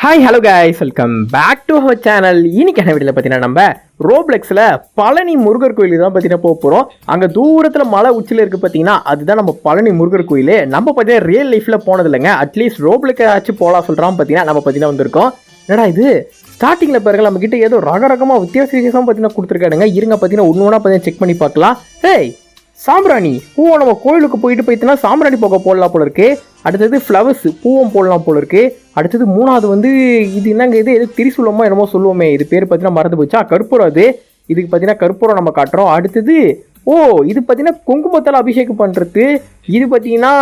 Hi hello guys, welcome back to our channel. இன்னைக்கான வீடியோவில் பார்த்தீங்கன்னா நம்ம ரோப்ளெக்ஸில் பழனி முருகர் கோயிலுக்கு தான் பார்த்தீங்கன்னா போக போகிறோம். அங்கே தூரத்தில் மலை உச்சியில் இருக்குது பார்த்தீங்கன்னா அதுதான் நம்ம பழனி முருகர் கோயில். நம்ம பார்த்தீங்கன்னா ரியல் லைஃப்பில் போனது இல்லைங்க, அட்லீஸ்ட் ரோப்ளெக்ஸ் ஆச்சு போகலாம் சொல்கிறான் பார்த்தீங்கன்னா நம்ம பார்த்தீங்கன்னா வந்திருக்கோம். என்னடா இது ஸ்டார்டிங்கில் பாருங்க நம்ம கிட்ட ஏதோ ரகரகமாக வித்தியாசம் பார்த்தீங்கன்னா கொடுத்துருக்காடுங்க. இருங்க பார்த்தீங்கன்னா ஒன்று ஒன்றா பார்த்தீங்கன்னா செக் பண்ணி பார்க்கலாம். ஹேய் சாம்பிராணி பூவை நம்ம கோயிலுக்கு போயிட்டு போயிட்டுனா சாம்பிராணி போக போடலாம் போல இருக்கு. அடுத்தது ஃப்ளவர்ஸ் பூவும் போடலாம் போல இருக்கு. அடுத்தது மூணாவது வந்து இது என்னங்க, இது எது திரிசூலமா என்னமோ சொல்லுவோமே, இது பேர் பார்த்தீங்கன்னா மறந்து போச்சா, கற்பூரம். அது இதுக்கு பார்த்தீங்கன்னா கற்பூரம் நம்ம காட்டுறோம். அடுத்தது இது பார்த்தீங்கன்னா குங்குமத்தால் அபிஷேகம் பண்ணுறது. இது பார்த்தீங்கன்னா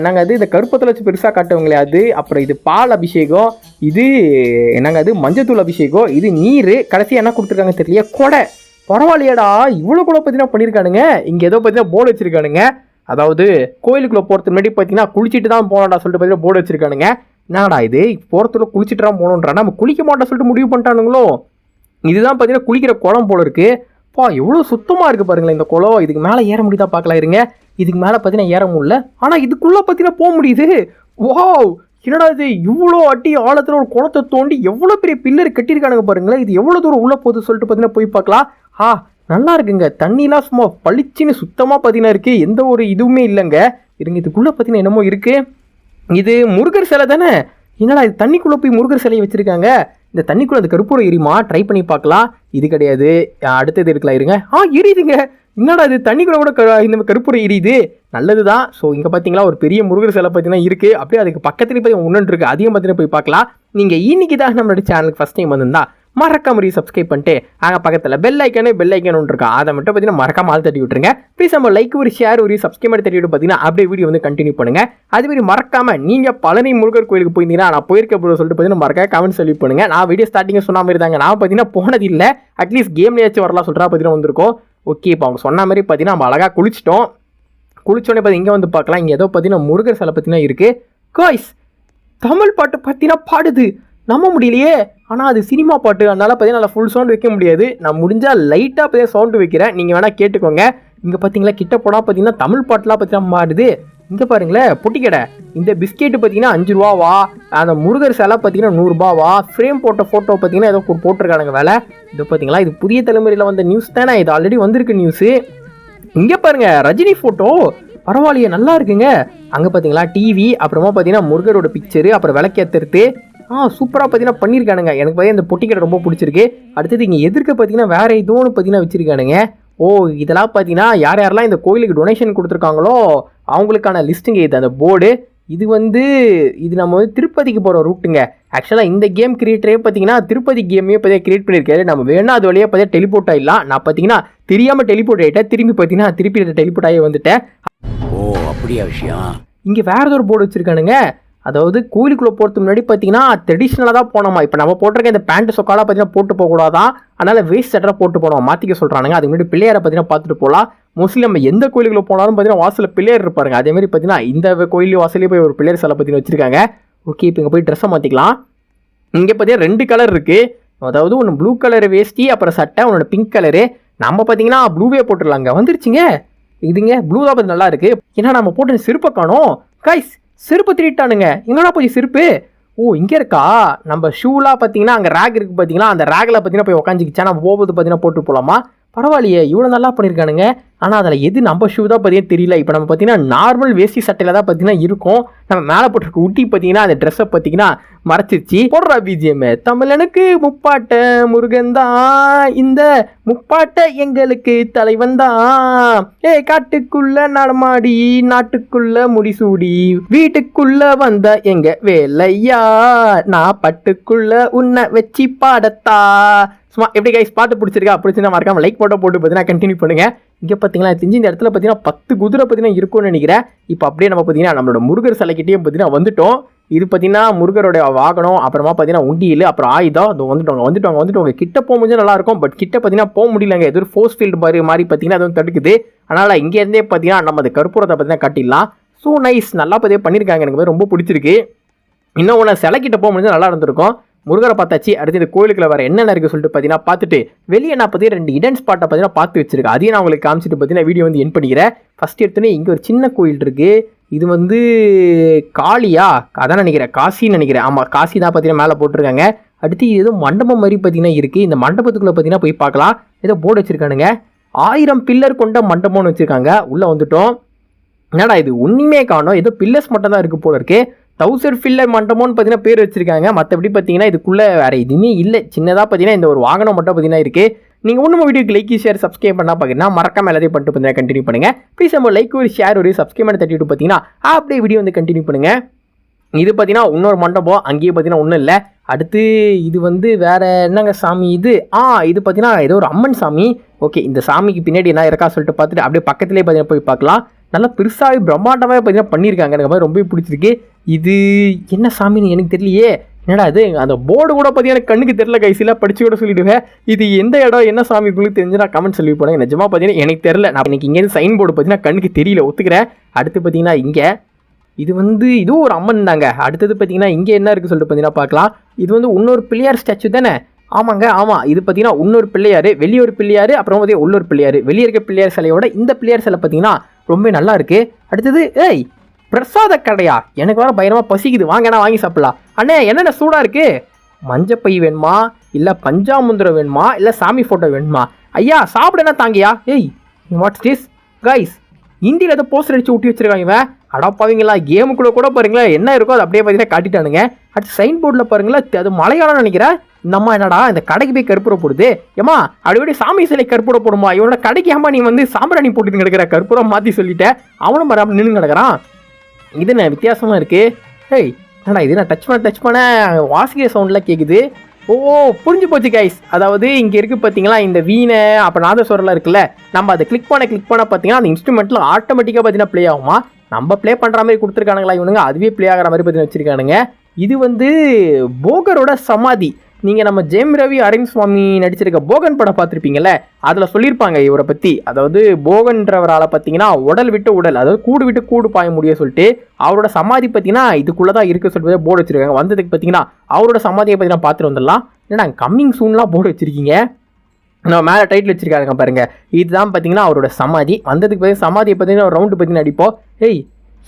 என்னங்க, அது இந்த கருப்பத்தில் வச்சு பெருசாக காட்டுவங்களே அது. அப்புறம் இது பால் அபிஷேகம். இது என்னங்க, அது மஞ்சத்தூள் அபிஷேகம். இது நீர். கடைசி என்ன கொடுத்துருக்காங்க தெரியல, கொடை. பரவாயில்லையாடா, இவ்வளோ கூட பார்த்தீங்கன்னா பண்ணியிருக்கானுங்க. இங்கே ஏதோ பார்த்தீங்கன்னா போர்டு வச்சிருக்கானுங்க. அதாவது கோயிலுக்குள்ளே போகிறதுக்கு முன்னாடி பார்த்தீங்கன்னா குளிச்சுட்டு தான் போனாடா சொல்லிட்டு பார்த்தீங்கன்னா போர்டு வச்சிருக்கானுங்க. என்னடா இது போகிறதுக்குள்ள குளிச்சுட்டு தான் போகணுன்றா, நம்ம குளிக்க மாட்டோம் சொல்லிட்டு முடிவு பண்ணிட்டானுங்களோ. இதுதான் பார்த்தீங்கன்னா குளிக்கிற குளம் போல இருக்கு. எவ்வளோ சுத்தமாக இருக்குது பாருங்களேன் இந்த குளம். இதுக்கு மேலே ஏற முடியுதா பார்க்கலாம் இருங்க. இதுக்கு மேலே பார்த்தீங்கன்னா ஏற முடியல, ஆனால் இதுக்குள்ளே பார்த்தீங்கன்னா போக முடியுது. வாவ், என்னடா இது இவ்வளோ அடி ஆழத்தில் ஒரு குளத்தை தோண்டி எவ்வளோ பெரிய பில்லர் கட்டியிருக்கானுங்க பாருங்களேன். இது எவ்வளோ தூரம் உள்ளே போகுது சொல்லிட்டு பார்த்தீங்கன்னா போய் பார்க்கலாம். நல்லா இருக்குங்க, தண்ணிலாம் சும்மா பளிச்சுன்னு சுத்தமாக பார்த்தீங்கன்னா இருக்குது, எந்த ஒரு இதுவுமே இல்லைங்க. இருங்க, இதுக்குள்ளே பார்த்தீங்கன்னா என்னமோ இருக்குது. இது முருகர் சிலை தானே. என்னடா இது தண்ணிக்குள்ளே போய் முருகர் சிலையை வச்சுருக்காங்க. இந்த தண்ணிக்குள்ளே அந்த கற்பூரம் எரியுமா, ட்ரை பண்ணி பார்க்கலாம். இது கிடையாது, அடுத்தது இருக்கலாம் இருங்க. எரியுதுங்க. என்னடா இது தண்ணிக்குள்ளே கூட இந்த கற்பூரம் எரியுது, நல்லது தான். ஸோ இங்கே பார்த்தீங்களா ஒரு பெரிய முருகர் சிலை பார்த்தீங்கன்னா இருக்குது. அப்படியே அதுக்கு பக்கத்துலேயே போய் ஒன்று இருக்குது, அதையும் பார்த்தீங்கன்னா போய் பார்க்கலாம். நீங்கள் இன்னைக்கு தான் நம்மளோட சேனலுக்கு ஃபஸ்ட் டைம் வந்திருந்தா மறக்காம சப்ஸ்கிரைப் பண்ணிட்டு அங்கே பக்கத்தில் பெல் ஐக்கன் ஒன்று இருக்கா, அதை மட்டும் பார்த்தீங்கன்னா மறக்காம ஆள் தட்டி விட்டுருங்க. ப்ளீஸ் நம்ம லைக் ஒரு ஷேர் ஒரு சப்ஸ்கிரைப் பண்ணி தட்டி விட்டு பார்த்தீங்கன்னா அப்படியே வீடியோ வந்து கண்டினியூ பண்ணுங்க. அதுமாதிரி மறக்காம நீங்கள் பழனி முருகர் கோயிலுக்கு போயிருந்தீங்கன்னா நான் போயிருக்க போகிற சொல்லிட்டு பார்த்தீங்கன்னா மறக்காம கமெண்ட் சொல்லி பண்ணுங்க. நான் வீடியோ ஸ்டார்டிங்காக சொன்ன மாதிரி தாங்க, நான் பார்த்தீங்கன்னா போனது இல்லை, அட்லீஸ்ட் கேம்லேயாச்சும் வரலாம் சொல்கிறா பார்த்தீங்கன்னா வந்திருக்கோம். ஓகே, இப்போ அவங்க சொன்ன மாதிரி பார்த்தீங்கன்னா நம்ம அழகாக குளிச்சிட்டோம். குளிச்சோடனே பார்த்து இங்கே வந்து பார்க்கலாம். இங்கே ஏதோ பார்த்தீங்கன்னா முருகர் சிலை பார்த்தீங்கன்னா இருக்குது. காய்ஸ் தமிழ் பாட்டு பார்த்தீங்கன்னா பாடுது, நம்ப முடியலையே. ஆனால் அது சினிமா பாட்டு, அதனால் பார்த்தீங்கன்னா நல்லா ஃபுல் சவுண்ட் வைக்க முடியாது. நான் முடிஞ்சால் லைட்டாக பார்த்தீங்கன்னா சவுண்டு வைக்கிறேன், நீங்கள் வேணால் கேட்டுக்கோங்க. இங்கே பார்த்தீங்களா கிட்ட போனால் பார்த்தீங்கன்னா தமிழ் பாட்டுலாம் பார்த்தீங்கன்னா மாடுது. இங்கே பாருங்களேன் பொட்டி கடை. இந்த பிஸ்கெட்டு பார்த்தீங்கன்னா 5 ரூபாவா, அந்த முருகர் சிலை பார்த்தீங்கன்னா 100 ரூபாவா, ஃப்ரேம் போட்ட ஃபோட்டோ பார்த்தீங்கன்னா ஏதோ போட்டிருக்கானுங்க வேலை. இது பார்த்தீங்களா இது புதிய தலைமுறையில் வந்த நியூஸ் தானே, இது ஆல்ரெடி வந்திருக்கு நியூஸு. இங்கே பாருங்க ரஜினி ஃபோட்டோ, பரவாயில்லையே நல்லா இருக்குங்க. அங்கே பார்த்தீங்களா டிவி, அப்புறமா பார்த்தீங்கன்னா முருகரோட பிக்சரு, அப்புறம் விளக்கேற்றுறது. சூப்பராக பார்த்தீங்கன்னா பண்ணியிருக்கானுங்க. எனக்கு பார்த்தீங்கன்னா இந்த பொட்டிக்கடை ரொம்ப பிடிச்சிருக்கு. அடுத்தது இங்கே எதிர்க்க பார்த்தீங்கன்னா வேறு ஏதோ ஒன்று பார்த்தீங்கன்னா வச்சுருக்கானுங்க. இதெல்லாம் பார்த்தீங்கன்னா யார் யாரெல்லாம் இந்த கோயிலுக்கு டொனேஷன் கொடுத்துருக்காங்களோ அவங்களுக்கான லிஸ்ட்டுங்க இது, அந்த போர்டு. இது நம்ம வந்து திருப்பதிக்கு போகிற ரூட்டுங்க. ஆக்சுவலாக இந்த கேம் கிரியேட்டரே பார்த்தீங்கன்னா திருப்பதி கேமையே பார்த்தீங்கன்னா கிரியேட் பண்ணியிருக்காரு. நம்ம வேணா அது வழியாக பார்த்தீங்கன்னா டெலிபோர்ட் ஆகிடலாம். நான் பார்த்தீங்கன்னா தெரியாமல் டெலிபோர்ட் ஆகிட்டேன், திருப்பி டெலிபோர்ட் ஆகி வந்துட்டேன். அப்படியா விஷயம். இங்கே வேறு ஏதோ ஒரு போர்டு வச்சுருக்கானுங்க. அதாவது கோயிலுக்குள்ளே போகிறதுக்கு முன்னாடி பார்த்தீங்கன்னா ட்ரெடிஷ்னலாக தான் போனோமா. இப்போ நம்ம போட்டிருக்க இந்த பேண்ட் சொக்காலாம் பார்த்தீங்கன்னா போட்டு போகக்கூடாதான், அதனால் வேஸ்ட் சட்டராக போட்டு போனோம் மாற்றிக்க சொல்கிறானுங்க. அதுக்கு முன்னாடி பிள்ளையாரை பார்த்தீங்கன்னா பார்த்துட்டு போகலாம். மோஸ்ட்லி நம்ம எந்த கோயிலுக்குள்ள போனாலும் பார்த்தீங்கன்னா வாசலில் பிள்ளையார் இருப்பாருங்க. அதேமாதிரி பார்த்தீங்கன்னா இந்த கோயிலையும் வாசலே போய் ஒரு பிள்ளையார் சிலை பார்த்தீங்கன்னா வச்சுருக்காங்க. ஓகே, இப்போ இங்கே போய் ட்ரெஸ்ஸை மாற்றிக்கலாம். இங்கே பார்த்தீங்கன்னா 2 கலர் இருக்குது. அதாவது ஒன்று ப்ளூ கலர் வேஷ்டி, அப்புறம் சட்டை, ஒன்று பிங்க் கலரு. நம்ம பார்த்தீங்கன்னா ப்ளூவே போட்டுடலாங்க. வந்துருச்சுங்க இதுங்க, ப்ளூ தான் பார்த்து நல்லா இருக்குது. ஏன்னா நம்ம போட்டு செருப்பை காணோம். கைஸ் செருப்பு திருட்டானுங்க, எங்கடா போய் செருப்பு? இங்கே இருக்கா. நம்ம ஷூலாம் பார்த்தீங்கன்னா அங்கே ரேக் இருக்குது பார்த்தீங்கன்னா, அந்த ரேக்கில் பார்த்தீங்கன்னா போய் உட்காந்துக்கிச்சா நம்ம போகும்போது பார்த்தீங்கன்னா போட்டு போகலாமா. பரவாயில்லையே இவ்வளோ நல்லா பண்ணியிருக்கானுங்க. ஆனால் அதில் எது நம்ம ஷூ தான் பார்த்தீங்கன்னா தெரியல. இப்போ நம்ம பார்த்தீங்கன்னா நார்மல் வேஷ்டி சட்டையில் தான் பார்த்தீங்கன்னா இருக்கும். நம்ம மேலே போட்டிருக்க ஊட்டி பார்த்தீங்கன்னா அந்த ட்ரெஸ்ஸை பார்த்தீங்கன்னா மறைச்சிருச்சு. போடுறா பிஜிஎம். தமிழனுக்கு முப்பாட்ட முருகன் தான், இந்த முப்பாட்ட எங்களுக்கு தலைவன் தான். காட்டுக்குள்ள நடமாடி நாட்டுக்குள்ள முடிசூடி வீட்டுக்குள்ள வந்த எங்க வேலையா, நான் பட்டுக்குள்ள உன்னை வச்சு பாடத்தா. சும்மா எப்படி கைஸ் பாட்டு பிடிச்சிருக்கா, பிடிச்சிருந்தா மறக்காம லைக் போட்டு பார்த்தீங்கன்னா கண்டினியூ பண்ணுங்க. இங்கே பார்த்தீங்களா தெரிஞ்சு இந்த இடத்துல பார்த்தீங்கன்னா 10 குதிரை பார்த்தீங்கன்னா இருக்கும்னு நினைக்கிறேன். இப்போ அப்படியே நம்ம பார்த்தீங்கன்னா நம்மளோட முருகர் சிலைக்கிட்டேயும் பார்த்தீங்கன்னா வந்துட்டோம். இது பார்த்தீங்கன்னா முருகரோட வாகனம், அப்புறமா பார்த்தீங்கன்னா உண்டியில், அப்புறம் ஆயுதம். அது வந்துட்டோங்க. கிட்ட போக முடிஞ்சா நல்லாயிருக்கும், பட் கிட்ட பார்த்தீங்கன்னா போக முடியலங்க. எது ஒரு ஃபோர்ஸ் ஃபீல்டு மாதிரி பார்த்தீங்கன்னா அது வந்து தடுக்குது. அதனால் இங்கேருந்தே பார்த்தீங்கன்னா நம்ம அந்த கற்பூரத்தை பார்த்தீங்கன்னா கட்டிடலாம். ஸோ நைஸ், நல்லா பார்த்தீங்கன்னா பண்ணியிருக்காங்க. எனக்கு ரொம்ப பிடிச்சிருக்கு. இன்னும் ஒன்று சிலைக்கிட்ட போக முடிஞ்சால் நல்லா இருந்திருக்கும். முருகரை பார்த்தாச்சு. அடுத்து இந்த கோயிலுக்குள்ள வேறு என்னென்ன இருக்குது சொல்லிட்டு பார்த்தீங்கன்னா பார்த்துட்டு வெளியே நான் பார்த்தீங்கன்னா 2 இடன் ஸ்பாட்டை பார்த்தீங்கன்னா பார்த்து வச்சிருக்கேன். அதையும் நான் உங்களுக்கு காமிச்சிட்டு பார்த்தீங்கன்னா வீடியோ வந்து என் பண்ணிக்கிறேன். ஃபஸ்ட் எடுத்தோன்னே இங்கே ஒரு சின்ன கோயில் இருக்குது. இது வந்து காளியா அதான் நினைக்கிறேன், காசின்னு நினைக்கிறேன். ஆமாம், காசி தான் பார்த்தீங்கன்னா மேலே போட்டிருக்காங்க. அடுத்து இது ஏதோ மண்டபம் மாதிரி பார்த்தீங்கன்னா இருக்குது. இந்த மண்டபத்துக்குள்ளே பார்த்தீங்கன்னா போய் பார்க்கலாம். ஏதோ போர்டு வச்சுருக்கானுங்க, 1000 பில்லர் கொண்ட மண்டபம்னு வச்சுருக்காங்க. உள்ளே வந்துட்டோம். என்னடா இது ஒன்றுமே காணோம், ஏதோ பில்லர்ஸ் மட்டும் தான் இருக்குது போல இருக்குது. 1000 பில்லர் மண்டபம்னு பார்த்தீங்கன்னா பேர் வச்சுருக்காங்க. மற்றபடி பார்த்தீங்கன்னா இதுக்குள்ளே வேறு எதுவுமே இல்லை. சின்னதாக பார்த்தீங்கன்னா இந்த ஒரு வாகனம் மட்டும் பார்த்தீங்கன்னா இருக்குது. நீங்கள் ஒன்றும் வீடியோக்கு லைக் ஷேர் சப்ஸ்கிரைப் பண்ணால் பார்க்குறீங்கன்னா மறக்காம எல்லாத்தையும் பண்ணிட்டு பார்த்தீங்கன்னா கண்டினியூ பண்ணுங்கள். ப்ளீஸ் நம்ம லைக் ஒரு ஷேர் ஒரு சப்ஸ்கிரைப் பண்ணி தட்டிட்டு பார்த்தீங்கன்னா அப்படியே வீடியோ வந்து கண்டினியூ பண்ணுங்கள். இது பார்த்தீங்கன்னா இன்னொரு மண்டபம், அங்கேயே பார்த்தீங்கன்னா ஒன்றும் இல்லை. அடுத்து இது வந்து வேறு என்னங்க சாமி இது? இது பார்த்தீங்கன்னா ஏதோ ஒரு அம்மன் சாமி. ஓகே, இந்த சாமிக்கு பின்னாடி என்ன இருக்கா சொல்லிட்டு பார்த்துட்டு அப்படியே பக்கத்துலேயே பார்த்தீங்கன்னா போய் பார்க்கலாம். நல்லா பெருசாகவே பிரம்மாண்டமாக பார்த்தீங்கன்னா பண்ணியிருக்காங்க. எனக்கு மாதிரி ரொம்ப பிடிச்சிருக்கு. இது என்ன சாமின்னு எனக்கு தெரியலையே. என்னடா இது, அந்த போர்டு கூட பார்த்தீங்கன்னா எனக்கு கண்ணுக்கு தெரியல. கைசிலாம் படிச்சு கூட சொல்லிவிடுவேன். இது எந்த இடம் என்ன சாமி உங்களுக்கு தெரிஞ்சு நான் கமெண்ட் சொல்லி போனேன். நிஜமாக பார்த்தீங்கன்னா எனக்கு தெரியல. நான் இன்னைக்கு இங்கேருந்து சைன் போர்டு பார்த்தீங்கன்னா கண்ணுக்கு தெரியல, ஒத்துக்கிறேன். அடுத்து பார்த்தீங்கன்னா இங்கே இது வந்து இதுவும் ஒரு அம்மன் தாங்க. அடுத்தது பார்த்தீங்கன்னா இங்கே என்ன இருக்குது சொல்லிட்டு பார்த்தீங்கன்னா பார்க்கலாம். இது வந்து இன்னொரு பிள்ளையார் ஸ்டாச்சு தானே? ஆமாங்க, ஆமாம். இது பார்த்தீங்கன்னா இன்னொரு பிள்ளையார், வெளியே ஒரு பிள்ளையார், அப்புறம் பார்த்தீங்கன்னா உள்ளொரு பிள்ளையார். வெளியே இருக்க பிள்ளையார் சிலையோட இந்த பிள்ளையார் சிலை பார்த்தீங்கன்னா ரொம்ப நல்லா இருக்குது. அடுத்தது பிரசாத கடையா? எனக்கு வேறு பயங்கரமாக பசிக்குது, வாங்கண்ணா வாங்கி சாப்பிடலாம். அண்ணே என்னென்ன சூடாக இருக்குது? மஞ்சப்பை வேணுமா, இல்லை பஞ்சாமுந்திரம் வேணுமா, இல்லை சாமி ஃபோட்டோ வேணுமா? ஐயா சாப்பிடுனா தாங்கியா? What's this guys? ஹிந்தியில் ஏதோ போஸ்டர் அடிச்சு ஊட்டி வச்சிருக்காங்க இவன். அடப்பாவீங்களா, கேமுக்குள்ளே கூட பாருங்களேன் என்ன இருக்கோ அது அப்படியே பார்த்தீங்கன்னா காட்டிட்டானுங்க. அடுத்து சைன் போர்டில் பாருங்களேன், அது மலையாளம் நினைக்கிறேன். இந்த அம்மா என்னடா இந்த கடைக்கு போய் கற்பூரம் போடுது? ஏமா அப்படியே சாமி சிலை கற்பூரம் போடுமா? இவனோட கடைக்கு ஏமா நீ வந்து சாம்பிராணி போட்டுட்டு கிடக்கிற? கற்பூரம் மாற்றி சொல்லிட்டேன். அவனும் மரம் நின்று கிடக்கிறான். இது என்ன வித்தியாசமாக இருக்குது? என்னடா இது, நான் டச் பண்ண வாசிக்கிற சவுண்ட்லாம் கேட்குது. புரிஞ்சு போச்சு கைஸ். அதாவது இங்கே இருக்குது பார்த்தீங்களா இந்த வீணை, அப்போ நாதஸ்வரம்லாம் இருக்குல்ல, நம்ம அதை கிளிக் பண்ண பார்த்தீங்கன்னா அந்த இன்ஸ்ட்ருமெண்ட்டில் ஆட்டோமேட்டிக்காக பார்த்தீங்கன்னா ப்ளே ஆகுமா. நம்ம ப்ளே பண்ணுற மாதிரி கொடுத்துருக்கானுங்களா இவனுங்க, அதுவே ப்ளே ஆகிற மாதிரி பார்த்தீங்கன்னா வச்சுருக்கானுங்க. இது வந்து போகரோட சமாதி. நீங்கள் நம்ம ஜெயம் ரவி அரவிந்த் சுவாமி நடிச்சிருக்க போகன் படம் பார்த்துருப்பீங்கல்ல, அதில் சொல்லியிருப்பாங்க இவரை பற்றி. அதாவது போகன்றவரால் பார்த்தீங்கன்னா உடல் விட்டு உடல், அதாவது கூடு விட்டு கூடு பாய முடியும் சொல்லிட்டு அவரோட சமாதி பார்த்தீங்கன்னா இதுக்குள்ளே தான் இருக்குது சொல்லிட்டு போர்டு வச்சுருக்காங்க. வந்ததுக்கு பார்த்தீங்கன்னா அவரோட சமாதியை பார்த்தீங்கன்னா பார்த்துட்டு வந்துடலாம். ஏன்னா கம்மிங் சூன்லாம் போர்டு வச்சுருக்கீங்க. நம்ம மேலே டைட்டில் வச்சுருக்காங்க பாருங்கள், இதுதான் பார்த்தீங்கன்னா அவரோட சமாதி. வந்ததுக்கு பார்த்தீங்கன்னா சமாதியை பார்த்தீங்கன்னா ஒரு ரவுண்டு பார்த்தீங்கன்னா அடிப்போம்.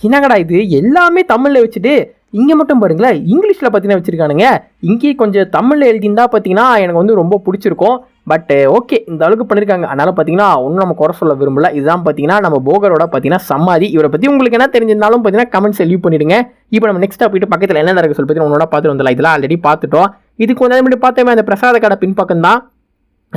என்னங்கடா இது எல்லாமே தமிழில் வச்சுட்டு இங்கே மட்டும் பாருங்களேன் இங்கிலீஷில் பார்த்தீங்கன்னா வச்சுருக்கானுங்க. இங்கேயே கொஞ்சம் தமிழில் எழுதியிருந்தா பார்த்தீங்கன்னா எனக்கு வந்து ரொம்ப பிடிச்சிருக்கும். பட் ஓகே, இந்த அளவுக்கு பண்ணியிருக்காங்க. அதனால் பார்த்தீங்கன்னா ஒன்றும் நம்ம குறை சொல்ல விரும்பல. இதுதான் பார்த்தீங்கன்னா நம்ம போகரோட பார்த்தீங்கன்னா சமாதி. இவரை பற்றி உங்களுக்கு என்ன தெரிஞ்சிருந்தாலும் பார்த்தீங்கன்னா கமெண்ட்ஸ் லீவ் பண்ணிவிடுங்க. இப்போ நம்ம நெக்ஸ்ட்டாக போயிட்டு பக்கத்தில் என்ன நடக்குது சொல்லி பார்த்தீங்கன்னா ஒன்றோட பார்த்துட்டு வந்துடலாம். இதெல்லாம் ஆல்ரெடி பார்த்துட்டோம். இதுக்கு கொஞ்சம் முன்னாடி பார்த்தோமே அந்த பிரசாத கடை பின்பக்கம் தான்.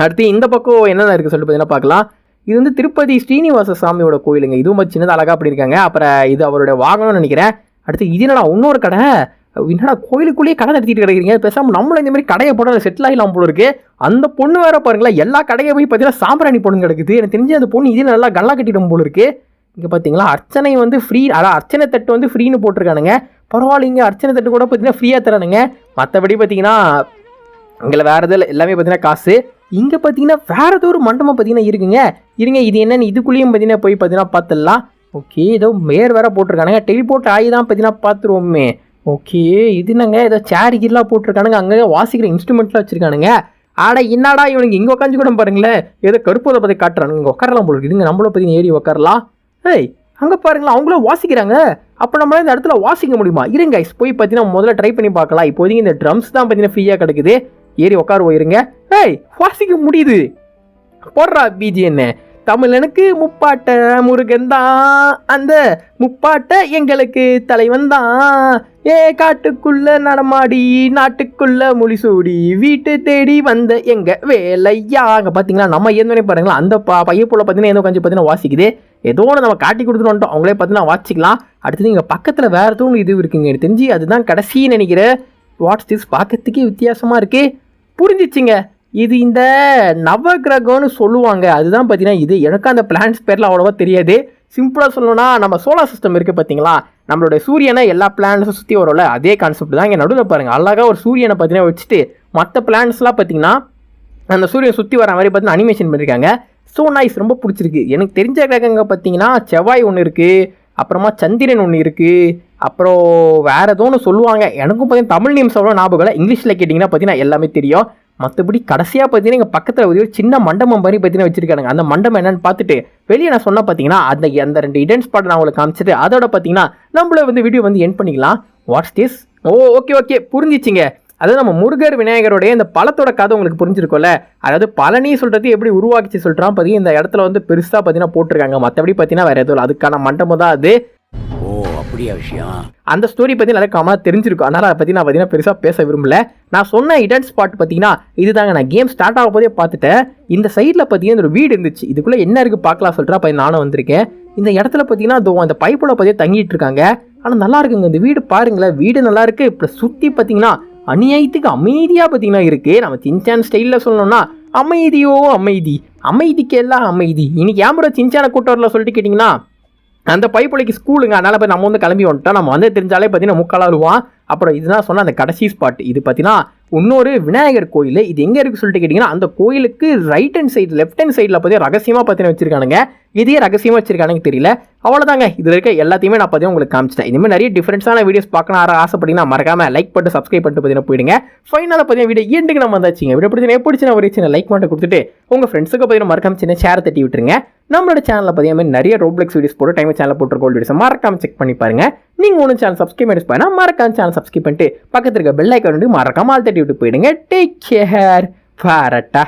அடுத்து இந்த பக்கம் என்னென்ன இருக்குது சொல்லிட்டு பார்த்தீங்கன்னா பார்க்கலாம். இது வந்து திருப்பதி ஸ்ரீனிவாச சாமியோட கோயிலுங்க. இதுவும் சின்னதாக அழகாக பண்ணியிருக்காங்க. அப்புறம் இது அவருடைய வாகனம்னு நினைக்கிறேன். அடுத்து இது என்னடா இன்னொரு கடை? என்னடா கோயிலுக்குள்ளேயே கடை நடத்திட்டு கிடைக்கிறீங்க? பேசாமல் நம்மளும் இந்த மாதிரி கடையை போட செட்டில் ஆகலாம் போல இருக்கு. அந்த பொண்ணு வேற பாருங்களேன் எல்லா கடையை போய் பார்த்தீங்கன்னா சாம்பிராணி பொண்ணு கிடக்குது. எனக்கு தெரிஞ்சு அந்த பொண்ணு இதில் நல்லா கல்லா கட்டிடும் போல இருக்கு. இங்கே பார்த்தீங்களா அர்ச்சனை வந்து ஃப்ரீ, அதான் அர்ச்சனை தட்டு வந்து ஃப்ரீன்னு போட்டிருக்கானுங்க. பரவாயில்லைங்க, அர்ச்சனை தட்டு கூட பார்த்தீங்கன்னா ஃப்ரீயாக தரானுங்க. மற்றபடி பார்த்தீங்கன்னா இங்கே வேறு எதில் எல்லாமே பார்த்தீங்கன்னா காசு. இங்கே பார்த்தீங்கன்னா வேறு ஏதோ ஒரு மண்டபம் பார்த்தீங்கன்னா இருக்குங்க. இருங்க இது என்னென்னு இதுக்குள்ளேயும் பார்த்தீங்கன்னா போய் பார்த்தீங்கன்னா பார்த்துடலாம். ஓகே, ஏதோ மேர் வேறு போட்டிருக்கானுங்க. டெலிபோர்ட் ஆகி தான் பார்த்தீங்கன்னா பார்த்துருவோமே. ஓகே, இது என்னங்க ஏதோ சேர் கீரெலாம் போட்டிருக்கானுங்க. அங்கே வாசிக்கிற இன்ஸ்ட்ருமெண்ட்லாம் வச்சுருக்கானுங்க. என்னடா இவனுக்கு இங்கே உட்காந்து கூட பாருங்களேன் ஏதோ கருப்பதை பற்றி காட்டுறானுங்க. இங்கே உட்காரலாம் போல இருக்குதுங்க, நம்மளை பற்றி ஏறி உட்காரலாம். அங்கே பாருங்களா அவங்களும் வாசிக்கிறாங்க. அப்போ நம்மளால இந்த இடத்துல வாசிக்க முடியுமா? இருங்க போய் பார்த்தீங்கன்னா முதல்ல ட்ரை பண்ணி பார்க்கலாம். இப்போதைக்கு இந்த ட்ரம்ஸ் தான் பார்த்தீங்கன்னா ஃப்ரீயாக கிடைக்குது. ஏறி உட்காருவோம். இருங்க வாசிக்க முடியுது. போடுறா பிஜிஎன்னு. தமிழனுக்கு முப்பாட்ட முருகன் தான், அந்த முப்பாட்ட எங்களுக்கு தலைவன் தான். காட்டுக்குள்ள நடமாடி நாட்டுக்குள்ள முழிசூடி வீட்டு தேடி வந்த எங்க வேலையா. அங்கே பார்த்தீங்களா நம்ம ஏந்தோடனே பாருங்களா அந்த பைய போல பார்த்தீங்கன்னா ஏதோ கொஞ்சம் பார்த்தீங்கன்னா வாசிக்குது. ஏதோ ஒன்று நம்ம காட்டி கொடுத்துட்டு வந்துட்டோம். அவங்களே பார்த்தீங்கன்னா வாசிக்கலாம். அடுத்தது இங்கே பக்கத்தில் வேறு எதுவும் இது இருக்குங்க. எனக்கு தெரிஞ்சு அதுதான் கடைசின்னு நினைக்கிறேன். Watts this? பார்க்கறதுக்கே வித்தியாசமாக இருக்கு. புரிஞ்சிச்சுங்க, இது இந்த நவகிரகம்னு சொல்லுவாங்க. அதுதான் பார்த்தீங்கன்னா இது. எனக்கு அந்த பிளான்ஸ் பேரில் அவ்வளோவா தெரியாது. சிம்பிளாக சொல்லணும்னா நம்ம சோலார் சிஸ்டம் இருக்குது பார்த்தீங்களா, நம்மளுடைய சூரியனை எல்லா பிளானட்ஸும் சுற்றி வரும்ல, அதே கான்செப்ட் தான். இங்கே நடுவில் பாருங்கள் அழகாக ஒரு சூரியனை பார்த்தீங்கன்னா வச்சுட்டு மற்ற பிளானட்ஸ்லாம் பார்த்தீங்கன்னா அந்த சூரியனை சுற்றி வர மாதிரி பார்த்தீங்கன்னா அனிமேஷன் பண்ணியிருக்காங்க. ஸோ நைஸ், ரொம்ப பிடிச்சிருக்கு. எனக்கு தெரிஞ்ச கிரகங்க பார்த்தீங்கன்னா செவ்வாய் ஒன்று இருக்குது, அப்புறமா சந்திரன் ஒன்று இருக்குது, அப்புறம் வேறு ஏதோ ஒன்று சொல்லுவாங்க. எனக்கும் பார்த்தீங்கன்னா தமிழ் நேம்ஸ் அவ்வளோ ஞாபகம் இல்லை. இங்கிலீஷில் கேட்டிங்கன்னா பார்த்தீங்கன்னா எல்லாமே தெரியும். மற்றபடி கடைசியாக பார்த்தீங்கன்னா எங்கள் பக்கத்தில் ஒரு சின்ன மண்டபம் மாதிரி பார்த்தீங்கன்னா வச்சிருக்காங்க. அந்த மண்டபம் என்னன்னு பார்த்துட்டு வெளியே நான் சொன்ன பார்த்தீங்கன்னா அந்த 2 இடன் ஸ்பாட் நான் உங்களுக்கு காமிச்சிட்டு அதோட பார்த்தீங்கன்னா நம்மள வந்து வீடியோ வந்து என் பண்ணிக்கலாம். Watts this? ஓகே புரிஞ்சிச்சிங்க. அதாவது நம்ம முருகர் விநாயகருடைய இந்த பழத்தோட கதை உங்களுக்கு புரிஞ்சிருக்கும்ல. அதாவது பழனி சொல்கிறது எப்படி உருவாக்கிச்சு சொல்கிறான் பார்த்தீங்கன்னா இந்த இடத்துல வந்து பெருசாக பார்த்தீங்கன்னா போட்டிருக்காங்க. மற்றபடி பார்த்தீங்கன்னா வேறு எதுவும் இல்லை, அதுக்கான மண்டபம் தான் அது. ஓ அப்படியா விஷயம்? அந்த ஸ்டோரி பற்றி நல்லா காமனாக தெரிஞ்சிருக்கும். அதனால் அதை பற்றி நான் பார்த்தீங்கன்னா பெருசாக பேச விரும்பல. நான் சொன்ன இடன் ஸ்பாட் பார்த்தீங்கன்னா இதுதாங்க. நான் கேம் ஸ்டார்ட் ஆக போதே பார்த்துட்டேன். இந்த சைடில் பார்த்தீங்கன்னா ஒரு வீடு இருந்துச்சு. இதுக்குள்ளே என்ன இருக்குது பார்க்கலாம் சொல்கிறா அப்போ நானும் வந்திருக்கேன். இந்த இடத்துல பார்த்தீங்கன்னா அந்த பைப்போட பார்த்தீங்கன்னா தங்கிட்டு இருக்காங்க. ஆனால் நல்லா இருக்குங்க இந்த வீடு, பாருங்களேன் வீடு நல்லா இருக்குது. இப்போ சுற்றி பார்த்தீங்கன்னா அநியாயத்துக்கு அமைதியாக பார்த்தீங்கன்னா இருக்குது. நம்ம சின்சான் ஸ்டைலில் சொல்லணும்னா அமைதிக்கு எல்லாம் அமைதி. இன்னைக்கு ஏன் ப்ரோ சின்சான கூட்டரில் சொல்லிட்டு கேட்டிங்கன்னா அந்த பைப்புலைக்கு ஸ்கூலுங்க. அதனால் போய் நம்ம வந்து கிளம்பி வந்துட்டோம். நம்ம வந்து தெரிஞ்சாலே பார்த்தீங்கன்னா முக்கால் வருவான். அப்புறம் இதுதான் சொன்னால் அந்த கடைசி ஸ்பாட். இது பார்த்தீங்கன்னா இன்னொரு விநாயகர் கோயில். இது எங்கே இருக்குது சொல்லிட்டு கேட்டிங்கன்னா அந்த கோயிலுக்கு right hand side left hand சைடில் பார்த்தீங்கன்னா ரகசியமாக பார்த்தீங்கன்னா வச்சிருக்கானுங்க. இதே ரகசியமாக வச்சிருக்கானுங்க தெரியல. அவ்வளோதாங்க, இதில் இருக்க எல்லாத்தையுமே நான் பார்த்தீங்கன்னா உங்களுக்கு காமிச்சிட்டேன். இதுமாதிரி நிறைய டிஃப்ரெண்ட்ஸான வீடியோஸ் பார்க்கணும் ஆசைப்பட்டீங்கன்னா மறக்காம லைக் பண்ணிட்டு சப்ஸ்கிரைப் பண்ணிட்டு பார்த்தீங்கன்னா போயிடுங்க. ஃபைனலாக பார்த்தீங்கன்னா வீடியோ எண்டுக்கு நம்ம வந்தாச்சுங்க. வீடியோ பிடிச்சினா ஒரு சின்ன லைக் மட்டும் கொடுத்துட்டு உங்கள் ஃப்ரெண்ட்ஸுக்கு பார்த்தீங்கன்னா மறக்காம சின்ன ஷேர் தட்டி விட்டுருங்க. நம்மளோட சேனலில் பார்த்தீங்கன்னா நிறைய ரோப்ளெக்ஸ் வீடியோஸ் போட்டு டைம் சேனலில் போட்டு கோல்டு வீடியோஸ் மறக்காம செக் பண்ணி பாருங்க. நீங்கள் ஒன்றும் சேனல் சப்ஸ்கிரைப் பண்ணி மறக்காம சேனல் சப்ஸ்கிரைப் பண்ணிட்டு பக்கத்தில் இருக்க பெல் ஐக்கான் மறக்காம ஆல் தட்டி விட்டு போயிடுங்க. Take care. பாரட்டா.